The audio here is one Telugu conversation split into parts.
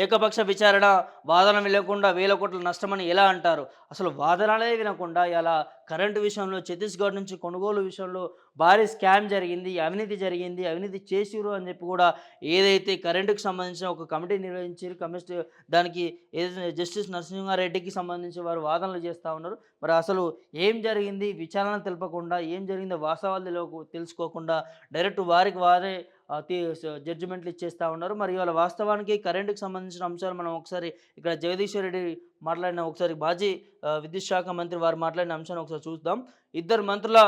ఏకపక్ష విచారణ, వాదన వినకుండా వేల కోట్ల నష్టమని ఎలా అంటారు? అసలు వాదనలే వినకుండా ఇలా కరెంటు విషయంలో ఛత్తీస్‌గఢ్ నుంచి కొనుగోలు విషయంలో భారీ స్కామ్ జరిగింది, అవినీతి చేసిర్రు అని చెప్పి కూడా ఏదైతే కరెంటుకి సంబంధించిన ఒక కమిటీ నిర్వహించిర్రు. దానికి ఏదైతే జస్టిస్ నరసింహారెడ్డికి సంబంధించి వారు వాదనలు చేస్తా ఉన్నారు. మరి అసలు ఏం జరిగింది? విచారణ తెలపకుండా, ఏం జరిగిందో వాస్తవాలు తెలుసుకోకుండా డైరెక్ట్ వారికి వారే ఆహ్, తి స జడ్జిమెంట్లు ఇచ్చేస్తా ఉన్నారు. మరి ఇవాళ వాస్తవానికి కరెంట్‌కి సంబంధించిన అంశాలు మనం ఒకసారి ఇక్కడ జగదీశ్వర్ రెడ్డి మాట్లాడిన ఒకసారి విద్యుత్ శాఖ మంత్రి వారు మాట్లాడిన అంశాన్ని ఒకసారి చూద్దాం. ఇద్దరు మంత్రుల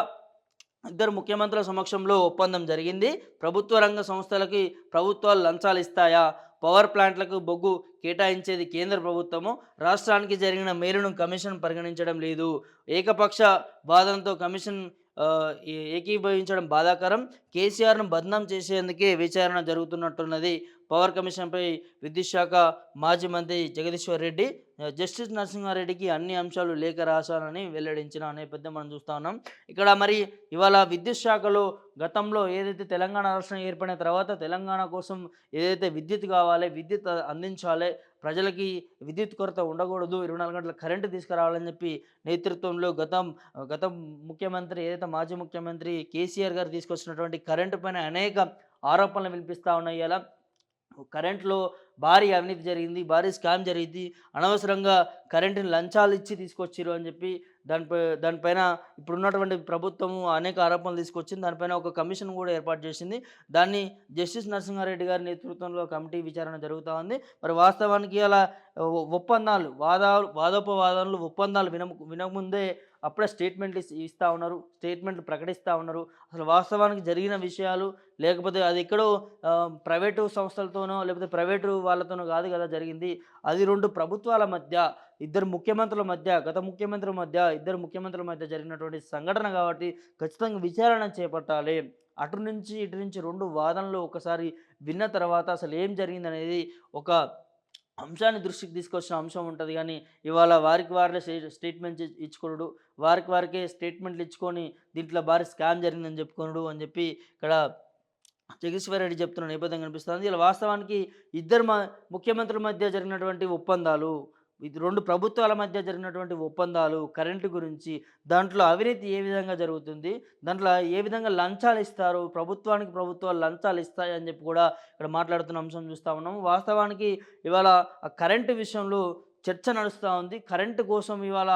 ఇద్దరు ముఖ్యమంత్రుల సమక్షంలో ఒప్పందం జరిగింది. ప్రభుత్వ రంగ సంస్థలకి ప్రభుత్వాలు లంచాలిస్తాయా? పవర్ ప్లాంట్లకు బొగ్గు కేటాయించేది కేంద్ర ప్రభుత్వము. రాష్ట్రానికి జరిగిన మేలును కమిషన్ పరిగణించడం లేదు. ఏకపక్ష వాదనతో కమిషన్ ఏకీభవించడం బాధాకరం. కేసీఆర్‌ను బదనాం చేసేందుకే విచారణ జరుగుతున్నట్టున్నది. పవర్ కమిషన్‌పై విద్యుత్ శాఖ మాజీ మంత్రి జగదీశ్వర్ రెడ్డి జస్టిస్ నరసింహారెడ్డికి అన్ని అంశాలు లేఖ రాశానని వెల్లడించిన నేపథ్యం మనం చూస్తా ఉన్నాం. ఇక్కడ మరి ఇవాళ విద్యుత్ శాఖలో గతంలో ఏదైతే తెలంగాణ రాష్ట్రం ఏర్పడిన తర్వాత తెలంగాణ కోసం ఏదైతే విద్యుత్ కావాలి, విద్యుత్ అందించాలి, ప్రజలకి విద్యుత్ కొరత ఉండకూడదు, 24 గంటల కరెంట్ తీసుకురావాలని చెప్పి నేతృత్వంలో గతం ముఖ్యమంత్రి ఏదైతే మాజీ ముఖ్యమంత్రి కేసీఆర్ గారు తీసుకొచ్చినటువంటి కరెంటు పైన అనేక ఆరోపణలు వినిపిస్తా ఉన్నాయి. ఇలా కరెంట్‌లో భారీ అవినీతి జరిగింది, భారీ స్కామ్ జరిగింది, అనవసరంగా కరెంటుని లంచాలు ఇచ్చి తీసుకొచ్చిర్రు అని చెప్పి దానిపైన ఇప్పుడున్నటువంటి ప్రభుత్వము అనేక ఆరోపణలు తీసుకొచ్చింది. దానిపైన ఒక కమిషన్ కూడా ఏర్పాటు చేసింది. దాన్ని జస్టిస్ నరసింహారెడ్డి గారి నేతృత్వంలో కమిటీ విచారణ జరుగుతా ఉంది. మరి వాస్తవానికి అలా ఒప్పందాలు, వాదోపవాదనలు, ఒప్పందాలు వినకముందే అప్పుడే స్టేట్మెంట్లు ఇస్తా ఉన్నారు. స్టేట్మెంట్లు ప్రకటిస్తా ఉన్నారు. అసలు వాస్తవానికి జరిగిన విషయాలు లేకపోతే అది ఎక్కడో ప్రైవేటు సంస్థలతోనో లేకపోతే ప్రైవేటు వాళ్ళతోనో కాదు కదా జరిగింది. అది 2 ప్రభుత్వాల మధ్య, గత ముఖ్యమంత్రుల మధ్య, ఇద్దరు ముఖ్యమంత్రుల మధ్య జరిగినటువంటి సంఘటన కాబట్టి ఖచ్చితంగా విచారణ చేపట్టాలి. అటు నుంచి, ఇటు నుంచి 2 వాదనలు ఒకసారి విన్న తర్వాత అసలు ఏం జరిగిందనేది ఒక అంశాన్ని దృష్టికి తీసుకొచ్చిన అంశం ఉంటది గానీ, ఇవాళ వారికి వారే స్టేట్మెంట్స్ ఇచ్చుకొనుడు, వారికి వారికే స్టేట్మెంట్లు ఇచ్చుకొని దీంట్లో భారీ స్కామ్ జరిగిందని చెప్పుకొనుడు అని చెప్పి ఇక్కడ జగదీశ్వర్ రెడ్డి చెప్తున్న నేపథ్యం కనిపిస్తుంది. ఇలా వాస్తవానికి ఇద్దరు ముఖ్యమంత్రుల మధ్య జరిగినటువంటి ఒప్పందాలు, ఇది 2 ప్రభుత్వాల మధ్య జరిగినటువంటి ఒప్పందాలు, కరెంటు గురించి, దాంట్లో అవినీతి ఏ విధంగా జరుగుతుంది, దాంట్లో ఏ విధంగా లంచాలు ఇస్తారు, ప్రభుత్వానికి ప్రభుత్వాలు లంచాలు ఇస్తాయని చెప్పి కూడా ఇక్కడ మాట్లాడుతున్న అంశం చూస్తా ఉన్నాము. వాస్తవానికి ఇవాళ ఆ కరెంటు విషయంలో చర్చ నడుస్తా ఉంది. కరెంటు కోసం ఇవాళ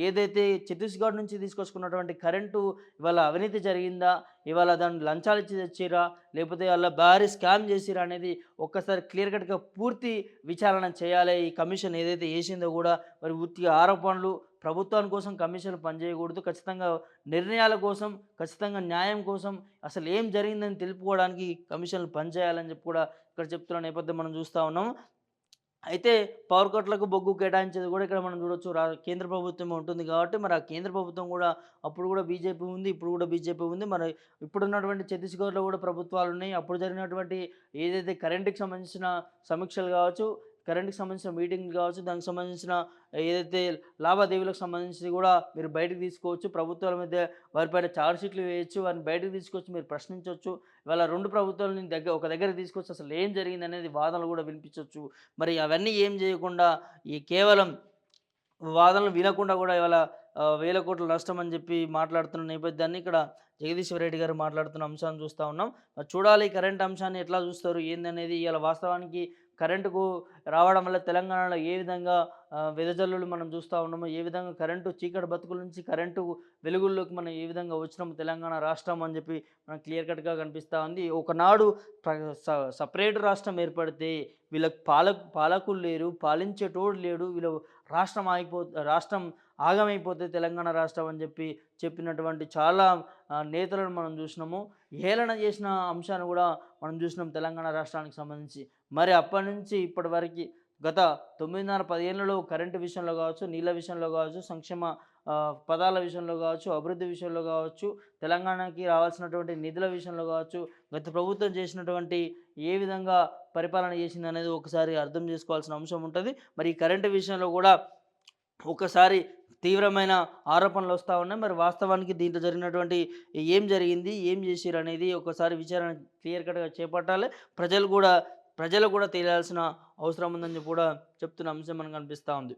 ఏదైతే ఛత్తీస్‌గఢ్ నుంచి తీసుకొచ్చుకున్నటువంటి కరెంటు ఇవాళ అవినీతి జరిగిందా? ఇవాళ దాన్ని లంచాలు ఇచ్చి తెచ్చిర్రా? లేకపోతే ఆళ్ళ భారీ స్కామ్ చేసిర్రా అనేది ఒక్కసారి క్లియర్ కట్‌గా పూర్తి విచారణ చేయాలి. ఈ కమిషన్ ఏదైతే ఏసిందో గూడా మరి ఉత్తిగా ఆరోపణలు, ప్రభుత్వం కోసం కమిషన్‌లు పనిచేయకూడదు. ఖచ్చితంగా నిర్ణయాల కోసం, ఖచ్చితంగా న్యాయం కోసం అసలు ఏం జరిగిందని తెలుపుకోవడానికి కమిషన్‌లు పనిచేయాలని చెప్పి కూడా ఇక్కడ చెప్తున్న నేపథ్యం మనం చూస్తా ఉన్నాం. అయితే పవర్ కట్‌లకు బొగ్గు కేటాయించేది గూడా ఇక్కడ మనం చూడొచ్చు. కేంద్ర ప్రభుత్వమే ఉంటుంది గాబట్టి, మరి ఆ కేంద్ర ప్రభుత్వం గూడా అప్పుడు గూడా బీజేపీ ఉంది. ఇప్పుడు గూడా బీజేపీ ఉంది. మరి ఇప్పుడున్నటువంటి ఛత్తీస్‌గఢ్‌లో గూడా ప్రభుత్వాలున్నాయి. అప్పుడు జరిగినటువంటి ఏదైతే కరెంట్‌కి సంబంధించిన సమీక్షలు గావచ్చు, కరెంట్‌కి సంబంధించిన మీటింగ్‌లు గావచ్చు, దానికి సంబంధించిన ఏదైతే లావాదేవీలకు సంబంధించి గూడా మీరు బయటకు తీసుకోవచ్చు. ప్రభుత్వాల మధ్య వారిపైన చార్జ్ షీట్లు వేయొచ్చు. వారిని బయటకు తీసుకొచ్చి మీరు ప్రశ్నించొచ్చు. ఇవాళ 2 ప్రభుత్వాలని ఒక దగ్గరికి తీసుకొచ్చి అసలు ఏం జరిగిందనేది వాదనలు గూడా వినిపించొచ్చు. మరి అవన్నీ ఏం జేయకుండా ఈ కేవలం వాదనలు వినకుండా గూడా ఇవాళ వేల కోట్ల నష్టం అని జెప్పి మాట్లాడుతున్న నేపథ్యాన్ని ఇక్కడ జగదీశ్వర్ రెడ్డి గారు మాట్లాడుతున్న అంశాన్ని చూస్తా ఉన్నాం. మరి చూడాలి కరెంట్ అంశాన్ని ఎట్లా జూస్తారు ఏందనేది. ఇయాల వాస్తవానికి కరెంటుకు రావడం వల్ల తెలంగాణలో ఏ విధంగా వెదజల్లులు మనం చూస్తా ఉన్నామో, ఏ విధంగా కరెంటు చీకటి బతుకుల నుంచి కరెంటు వెలుగుల్లోకి మనం ఏ విధంగా వచ్చినాము తెలంగాణ రాష్ట్రం అని చెప్పి మనకు క్లియర్ కట్‌గా కనిపిస్తా ఉంది. ఒకనాడు ప్ర సెపరేట్ రాష్ట్రం ఏర్పడితే వీళ్ళకి పాలకులు లేరు, పాలించేటోడు లేడు. రాష్ట్రం ఆగమైపోతే తెలంగాణ రాష్ట్రం అని చెప్పినటువంటి చాలా నేతలను మనం చూసినాము. హేళన చేసిన అంశాన్ని కూడా మనం చూసినాం తెలంగాణ రాష్ట్రానికి సంబంధించి. మరి అప్పటినుంచి ఇప్పటి వరకి గత 9.5, 10 ఏళ్లలో కరెంటు విషయంలో కావచ్చు, నీళ్ళ విషయంలో కావచ్చు, సంక్షేమ పదాల విషయంలో కావచ్చు, అభివృద్ధి విషయంలో కావచ్చు, తెలంగాణకి రావాల్సినటువంటి నిధుల విషయంలో కావచ్చు, గత ప్రభుత్వం చేసినటువంటి ఏ విధంగా పరిపాలన చేసిందనేది ఒకసారి అర్థం చేసుకోవాల్సిన అంశం ఉంటది. మరి ఈ కరెంటు విషయంలో కూడా ఒకసారి తీవ్రమైన ఆరోపణలు వస్తా ఉన్నాయి. మరి వాస్తవానికి దీంట్లో జరిగినటువంటి ఏం జరిగింది? ఏం చేసిర్రనేది ఒకసారి విచారణ క్లియర్ కట్‌గా చేపట్టాలి. ప్రజలు కూడా ప్రజలు కూడా తెలియాల్సిన అవసరం ఉందని కూడా చెప్తున్న అంశం మనకు కనిపిస్తూ ఉంది.